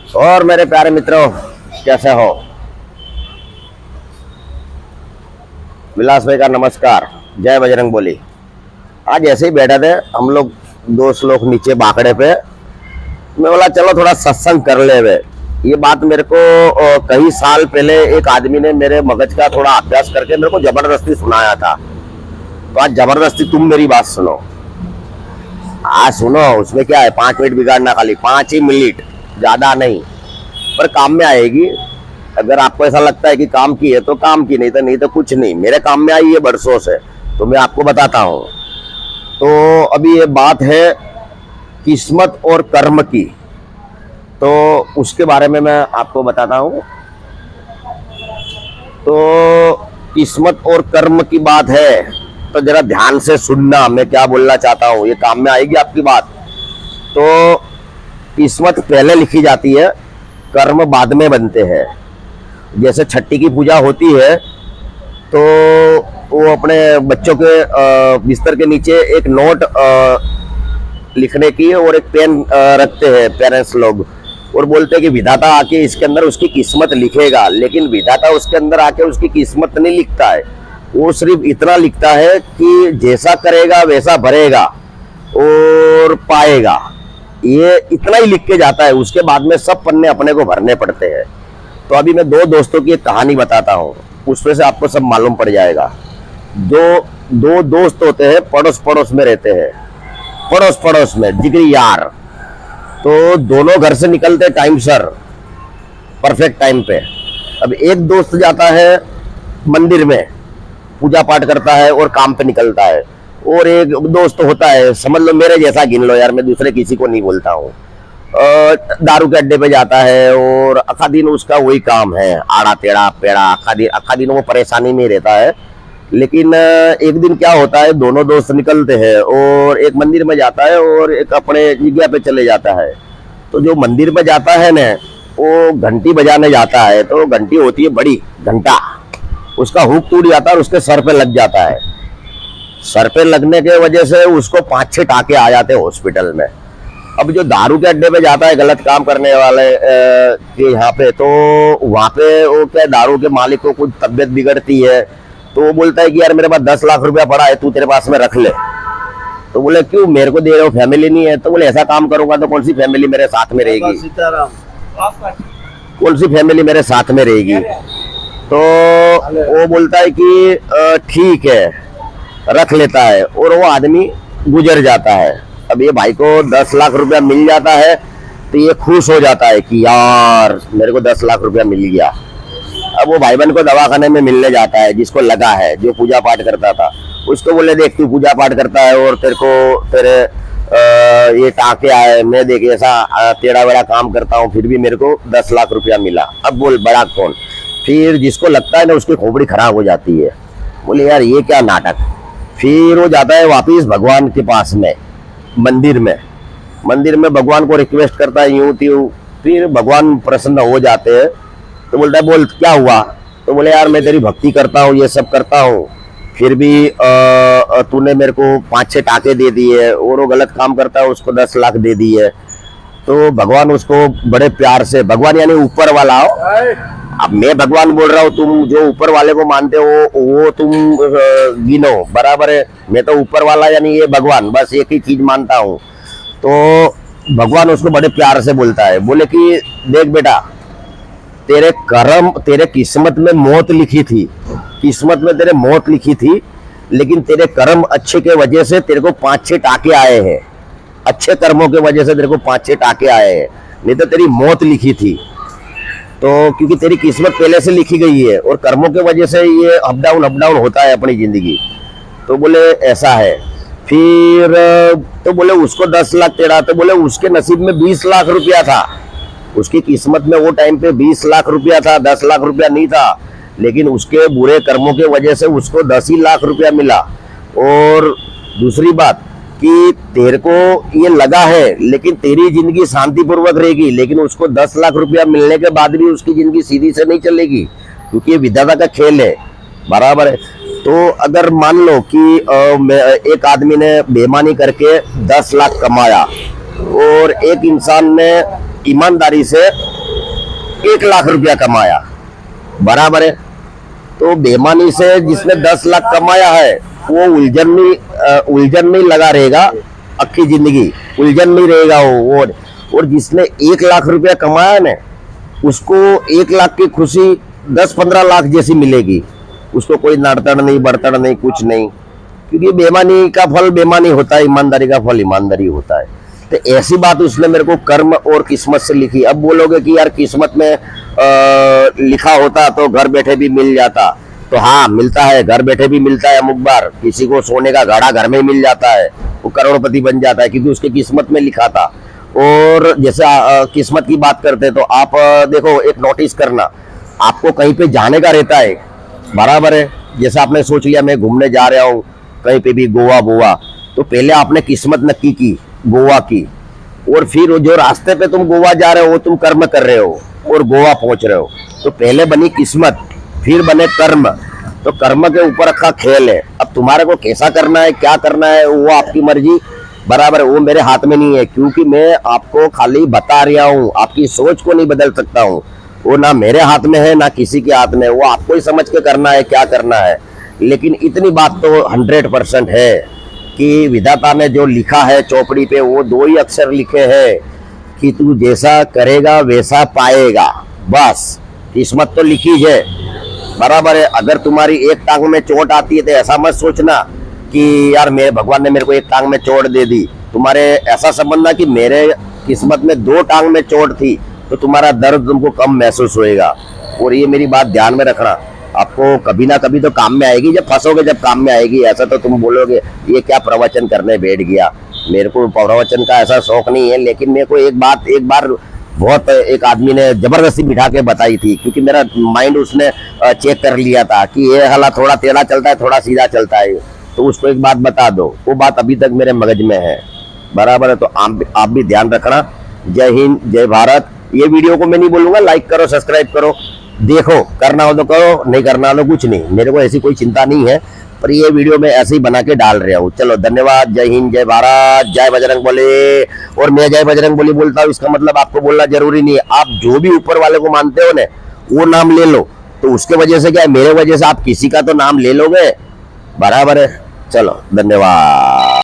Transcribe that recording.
और मेरे प्यारे मित्रों, कैसे हो? विलास भाई का नमस्कार। जय बजरंग बोली। आज ऐसे ही बैठे थे हम लोग, दोस्त लोग नीचे बाकड़े पे। मैं बोला चलो थोड़ा सत्संग कर ले वे। ये बात मेरे को कई साल पहले एक आदमी ने मेरे मगज का थोड़ा अभ्यास करके मेरे को जबरदस्ती सुनाया था। तो आज जबरदस्ती तुम मेरी बात सुनो। आज सुनो, उसमें क्या है, 5 मिनट बिगाड़ना, खाली 5 ही मिनट, ज्यादा नहीं, पर काम में आएगी। अगर आपको ऐसा लगता है कि काम की है तो काम की, नहीं तो कुछ नहीं। मेरे काम में आई है बरसों से, तो मैं आपको बताता हूँ। तो अभी ये बात है किस्मत और कर्म की, तो उसके बारे में मैं आपको बताता हूँ। तो किस्मत और कर्म की बात है, तो जरा ध्यान से सुनना मैं क्या बोलना चाहता हूँ, ये काम में आएगी आपकी बात। तो किस्मत पहले लिखी जाती है, कर्म बाद में बनते हैं। जैसे छठी की पूजा होती है तो वो अपने बच्चों के बिस्तर के नीचे एक नोट लिखने की और एक पेन रखते हैं पेरेंट्स लोग, और बोलते हैं कि विधाता आके इसके अंदर उसकी किस्मत लिखेगा। लेकिन विधाता उसके अंदर आके उसकी किस्मत नहीं लिखता है, वो सिर्फ इतना लिखता है कि जैसा करेगा वैसा भरेगा और पाएगा। ये इतना ही लिख के जाता है, उसके बाद में सब पन्ने अपने को भरने पड़ते हैं। तो अभी मैं दो दोस्तों की एक कहानी बताता हूँ, उसमें से आपको सब मालूम पड़ जाएगा। दो दोस्त होते हैं, पड़ोस पड़ोस में रहते हैं, पड़ोस पड़ोस में जिगरी यार। तो दोनों घर से निकलते टाइम सर, परफेक्ट टाइम पे। अब एक दोस्त जाता है मंदिर में, पूजा पाठ करता है और काम पे निकलता है। और एक दोस्त होता है, समझ लो मेरे जैसा गिन लो यार, मैं दूसरे किसी को नहीं बोलता हूँ, दारू के अड्डे पे जाता है और आखा दिन उसका वही काम है, आड़ा टेढ़ा पेड़ा, आखा दिन वो परेशानी में रहता है। लेकिन एक दिन क्या होता है, दोनों दोस्त निकलते हैं और एक मंदिर में जाता है और एक अपने जगह पे चले जाता है। तो जो मंदिर में जाता है ना, वो घंटी बजाने जाता है। तो घंटी होती है बड़ी घंटा, उसका हुक टूट जाता है और उसके सर पे लग जाता है। सर पे लगने के वजह से उसको 5-6 टाके आ जाते हैं हॉस्पिटल में। अब जो दारू के अड्डे पे जाता है गलत काम करने वाले के यहाँ पे, तो वहाँ पे वो क्या, दारू के मालिक को कुछ तबीयत बिगड़ती है, तो वो बोलता है कि यार मेरे पास 10 लाख रुपया पड़ा है, तू तेरे पास में रख ले। तो बोले क्यों, मेरे को दे रहे हो, फैमिली नहीं है? तो बोले ऐसा काम करूंगा तो कौन सी फैमिली मेरे साथ में रहेगी, कौन सी फैमिली मेरे साथ में रहेगी? तो वो बोलता है कि ठीक है, रख लेता है, और वो आदमी गुजर जाता है। अब ये भाई को 10 लाख रुपया मिल जाता है, तो ये खुश हो जाता है कि यार मेरे को 10 लाख रुपया मिल गया। अब वो भाईबंद को दवाखाने में मिलने जाता है, जिसको लगा है, जो पूजा पाठ करता था। उसको बोले देख तू पूजा पाठ करता है और तेरे ये टाके आए, मैं देख ऐसा टेढ़ा बेड़ा काम करता हूँ, फिर भी मेरे को 10 लाख रुपया मिला। अब बोल बड़ा कौन? फिर जिसको लगता है ना, उसकी खोपड़ी खराब हो जाती है। बोले यार ये क्या नाटक। फिर वो जाता है वापिस भगवान के पास में, मंदिर में भगवान को रिक्वेस्ट करता है यूं त्यों। फिर भगवान प्रसन्न हो जाते हैं। तो बोलता है बोल क्या हुआ? तो बोले यार मैं तेरी भक्ति करता हूँ, ये सब करता हूँ, फिर भी तूने मेरे को 5-6 टाके दे दिए, और वो गलत काम करता है उसको 10 लाख दे दिए। तो भगवान उसको बड़े प्यार से, भगवान यानी ऊपर वाला हो, अब मैं भगवान बोल रहा हूँ, तुम जो ऊपर वाले को मानते हो वो तुम गिनो, बराबर है। मैं तो ऊपर वाला यानी ये भगवान, बस एक ही चीज मानता हूँ। तो भगवान उसको बड़े प्यार से बोलता है, बोले कि देख बेटा, तेरे कर्म, तेरे किस्मत में मौत लिखी थी, किस्मत में तेरे मौत लिखी थी, लेकिन तेरे कर्म अच्छे के वजह से तेरे को 5-6 टाके आए हैं। अच्छे कर्मों के वजह से तेरे को 5-6 टाके आए हैं, नहीं तो तेरी मौत लिखी थी। तो क्योंकि तेरी किस्मत पहले से लिखी गई है और कर्मों के वजह से ये अप डाउन होता है अपनी जिंदगी। तो बोले ऐसा है। फिर तो बोले उसको 10 लाख तेरा, तो बोले उसके नसीब में 20 लाख रुपया था, उसकी किस्मत में वो टाइम पे 20 लाख रुपया था, 10 लाख रुपया नहीं था। लेकिन उसके बुरे कर्मों के वजह से उसको 10 ही लाख रुपया मिला। और दूसरी बात कि तेरे को ये लगा है, लेकिन तेरी जिंदगी शांतिपूर्वक रहेगी, लेकिन उसको 10 लाख रुपया मिलने के बाद भी उसकी जिंदगी सीधी से नहीं चलेगी, क्योंकि ये विधाता का खेल है, बराबर है। तो अगर मान लो कि एक आदमी ने बेईमानी करके 10 लाख कमाया और एक इंसान ने ईमानदारी से 1 लाख रुपया कमाया, बराबर है। तो बेईमानी से जिसने 10 लाख कमाया है वो उलझन में लगा रहेगा, अक्की जिंदगी उलझन में रहेगा वो। और जिसने 1 लाख रुपया कमाया ना, उसको 1 लाख की खुशी 10-15 लाख जैसी मिलेगी। उसको कोई नड़तड़ नहीं, बड़तड़ नहीं, कुछ नहीं, क्योंकि बेईमानी का फल बेईमानी होता है, ईमानदारी का फल ईमानदारी होता है। तो ऐसी बात उसने मेरे को कर्म और किस्मत से लिखी। अब बोलोगे कि यार किस्मत में लिखा होता तो घर बैठे भी मिल जाता, तो हाँ मिलता है, घर बैठे भी मिलता है। अमुक बार किसी को सोने का घड़ा घर में ही मिल जाता है, वो करोड़पति बन जाता है, क्योंकि उसकी किस्मत में लिखा था। और जैसे किस्मत की बात करते तो आप देखो, एक नोटिस करना, आपको कहीं पे जाने का रहता है, बराबर है। जैसे आपने सोच लिया मैं घूमने जा रहा हूँ कहीं पे भी, गोवा, तो पहले आपने किस्मत नक्की की गोवा की, और फिर जो रास्ते पे तुम गोवा जा रहे हो वो तुम कर्म कर रहे हो और गोवा पहुंच रहे हो। तो पहले बनी किस्मत, फिर बने कर्म। तो कर्म के ऊपर का खेल है। अब तुम्हारे को कैसा करना है, क्या करना है, वो आपकी मर्जी, बराबर है। वो मेरे हाथ में नहीं है, क्योंकि मैं आपको खाली बता रहा हूँ, आपकी सोच को नहीं बदल सकता हूँ। वो ना मेरे हाथ में है ना किसी के हाथ में, वो आपको ही समझ के करना है क्या करना है। लेकिन इतनी बात तो 100% है कि विधाता ने जो लिखा है चौपड़ी पे, वो 2 ही अक्षर लिखे हैं कि तू जैसा करेगा वैसा पाएगा। बस किस्मत तो लिखी है, बराबर है। अगर तुम्हारी एक टांग में चोट आती है तो ऐसा मत सोचना कि यार मेरे भगवान ने मेरे को एक टांग में चोट दे दी। तुम्हारे ऐसा समझना कि मेरे किस्मत में 2 टांग में चोट थी, तो तुम्हारा दर्द तुमको कम महसूस होएगा। और ये मेरी बात ध्यान में रखना, आपको कभी ना कभी तो काम में आएगी, जब फंसोगे जब काम में आएगी। ऐसा तो तुम बोलोगे ये क्या प्रवचन करने बैठ गया। मेरे को प्रवचन का ऐसा शौक नहीं है, लेकिन मेरे को एक बार बहुत एक आदमी ने जबरदस्ती बिठा के बताई थी, क्योंकि मेरा माइंड उसने चेक कर लिया था कि ये हला थोड़ा टेढ़ा चलता है, थोड़ा सीधा चलता है। तो उसको एक बात बता दो, वो बात अभी तक मेरे मगज में है, बराबर है। तो आप भी ध्यान रखना। जय हिंद, जय भारत। ये वीडियो को मैं नहीं बोलूंगा लाइक करो, सब्सक्राइब करो, देखो, करना हो तो करो, नहीं करना हो तो कुछ नहीं, मेरे को ऐसी कोई चिंता नहीं है। पर ये वीडियो मैं ऐसे ही बना के डाल रहा हूँ। चलो धन्यवाद, जय हिंद, जय भारत, जय बजरंग बली। और मैं जय बजरंग बली बोलता हूँ, इसका मतलब आपको बोलना जरूरी नहीं है। आप जो भी ऊपर वाले को मानते हो ना, वो नाम ले लो, तो उसके वजह से क्या है, मेरे वजह से आप किसी का तो नाम ले लोगे, बराबर है। चलो धन्यवाद।